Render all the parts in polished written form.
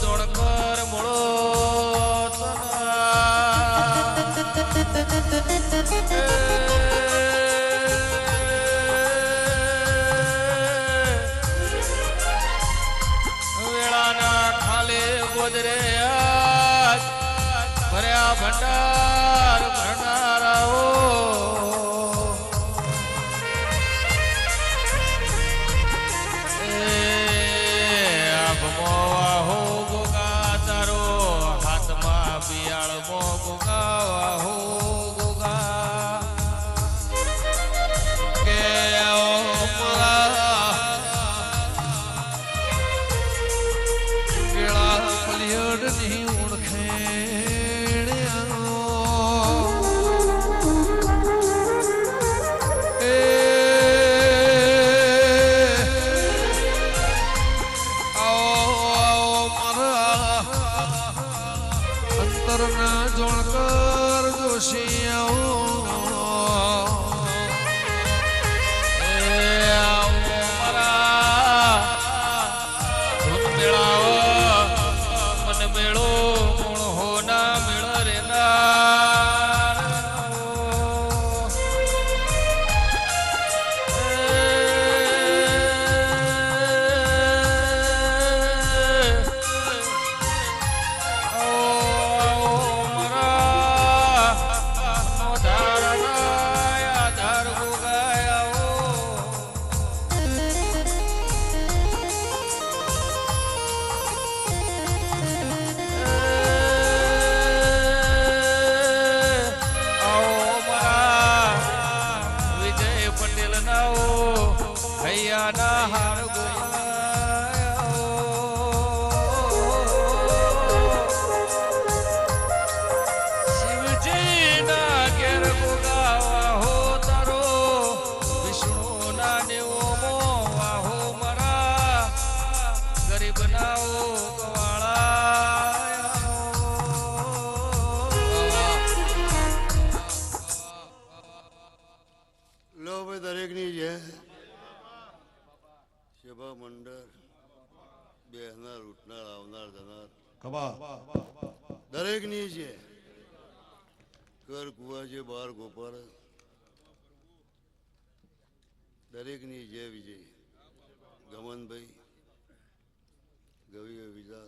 જોણકર મોળો વેળાના ખાલે ગોદરે ભર્યા ભંડાર ભરનારાઓ જોણકર મન મેળો ગુણ હોના મેળ રે સભા મંડળ બેહનાર ઉઠનાર આવનાર જનાર દરેક ની છે કર કુવા છે બાર ગોપાલ દરેક ની જય વિજય ગમનભાઈ ગવી વિજા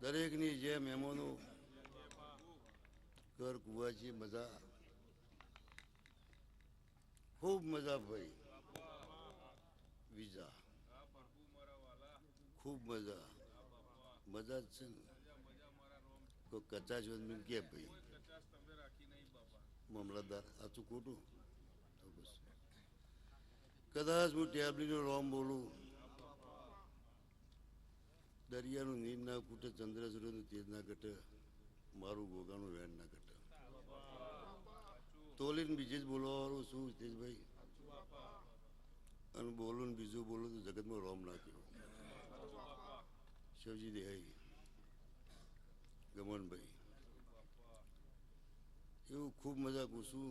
દરેક ની જય મહેમાનો કર કુવા છે મજા ખૂબ મજા ભાઈ વિઝા ખૂબ મજા મજા જ છે ને કોઈ કચાશ કે ભાઈ મામલતદાર આચું ખોટું કદાચ હું ટેબલીનો રોમ બોલું દરિયાનું નીર ના કૂટે ચંદ્રસૂર્યનું તેજ ના ઘટે મારું ગોગાનું વેણ ના ઘટે તોલીને બીજે જ બોલવાવાળું શું તેજભાઈ અને બોલું ને બીજું બોલું તો જગતમાં રોમ નાખ્યો શિવજી દેહાઈ ગમનભાઈ એવું ખૂબ મજા પૂછું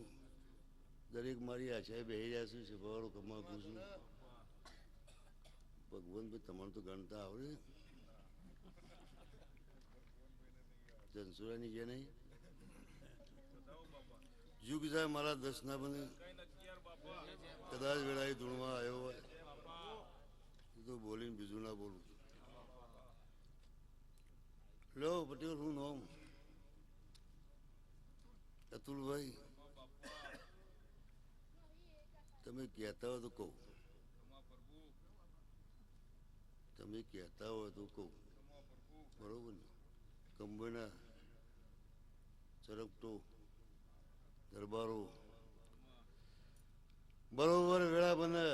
દરેક મારી આશાએ બેસી રહ્યા છું સભાવાળો કમા પૂછું ભગવાનભાઈ તમારે તો ગણતા આવડે જનસુરાની જે નહીં યુગ જાય મારા દસ ના બને કદાચ વેળાએ ધૂળમાં આવ્યો હોય તો બોલીને બીજું ના બોલું લો પટેલ હું નામ અતુલભાઈ તમે કહેતા હો તો કહું તમે કહેતા હોય તો કહું બરોબર ને કંબોના ચરકટો દરબારો બરોબર વેળા બને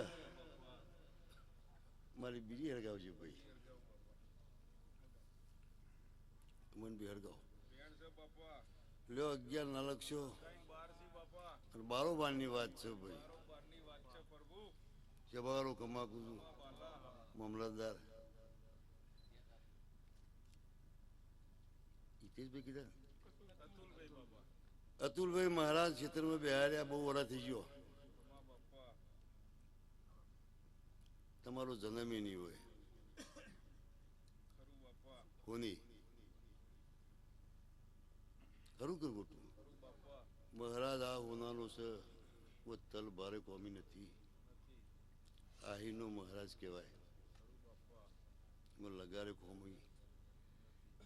મારી બીજી હળગાવજે ભાઈ મન બી હળગાવ લ્યો 11 ના લખશો અને 12 ની વાત છે ભાઈ જબારો કમાકું છું મામલતદાર હિતેશભાઈ કીધા અતુલભાઈ મહારાજ ક્ષેત્રમાં બેહાર્યા બહુ વડા થઈ ગયો તમારો જન્મ નહીં હોય કોની ખરું કે ખોટું? મહારાજ આ હોનાનો છે વો તલ ભારે કોમી નથી. આહીનો મહારાજ કહેવાય. લગારે કોમી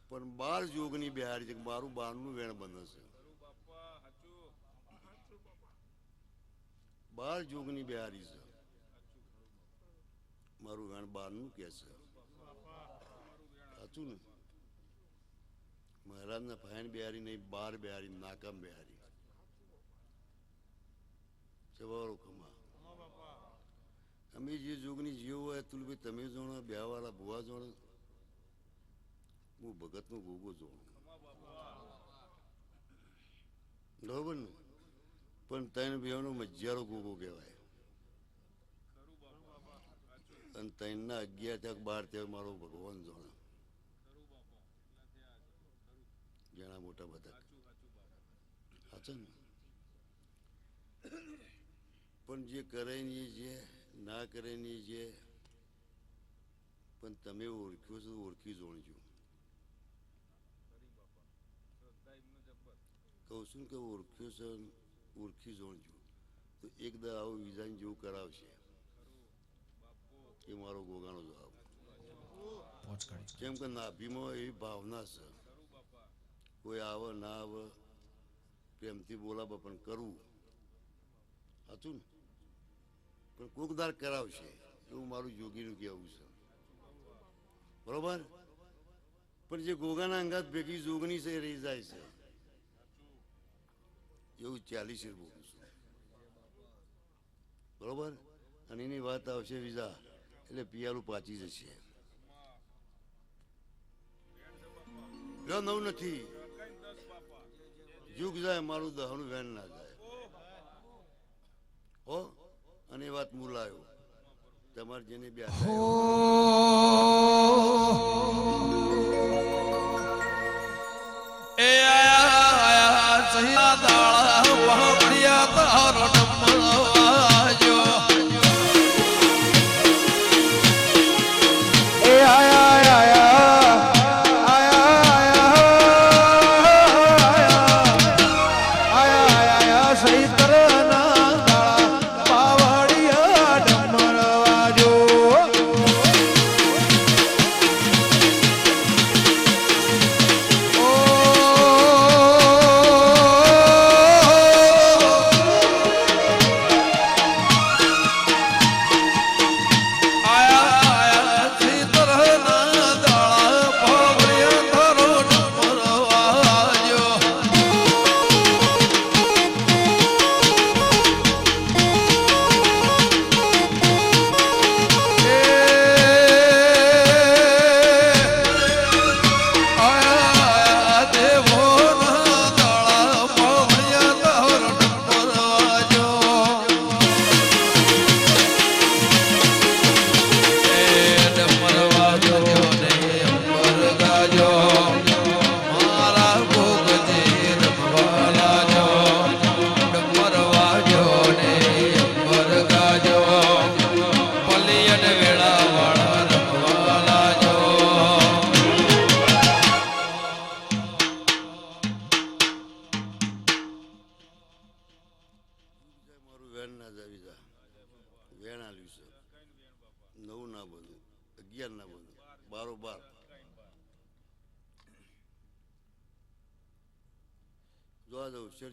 પણ 12 જોગની બિહારી છે. મારું 12નું વેણ બંધ છે. 12 જોગની બિહારી છે. મારું વેણ 12નું કે છે. સાચું ને? મહારાજના ફાયન બિહારી નહીં, 12 બિહારી, નાકામ બિહારી. જવારો ખમા અમે જે જોગની જીવો હોય તુલભાઈ તમે જાણો, બ્યાવાળા ભુવા જાણો, હું ભગતનો ગોગો જાણું. બરોબર ને? પણ ત્રણ બેનો મજ્જારો ગોગો કહેવાય. અને ત્રણના 11 થયા 12 થયા મારો ભગવાન જાણે. ઘણા મોટા બધા સાચા ને? પણ જે કરે નહીં છે, ના કરે નહીં છે, પણ તમે ઓળખ્યો છો ઓળખી જોણજો. કહું છું કે ઓળખ્યો છે ઓળખી જોણજો. તો એક દા આવું વિઝાન જેવું કરાવશે. એ મારો ગોગાનો જવાબ. કેમ કે નાભીમાં એવી ભાવના છે, કોઈ આવે ના આવે પ્રેમથી બોલાવે પણ કરવું. સાચું ને? પણ કોકદાર કરાવશે એવું મારું જોગીનું કહેવું છે. બરોબર? પણ જે ગોગાના અંગાત ભેગી જોગની છે એ રહી જાય છે. એવું 40 બોલું છું. બરોબર? અને એની વાત આવશે વિઝા એટલે પિયાલું પાછી જશે. નવું નથી. યુગ જાય મારું દહનું વેન ના જાય. હો અને એ વાત મુલાયો તમારે જેને બે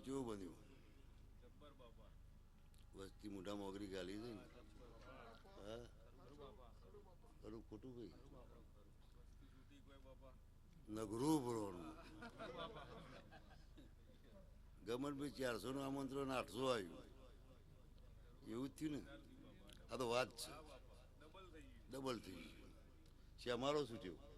કેવું બન્યું? વસ્તી મોટા મોગરી ગાલી છે ને. હા ખરું ખોટું ભાઈ નગરું ભરવાનું. ગમન ભાઈ 400 નું આમંત્રણ 800 આવ્યું. એવું જ થયું ને? આ તો વાત છે. ડબલ થઈ ગયું છે. અમારો શું થયું?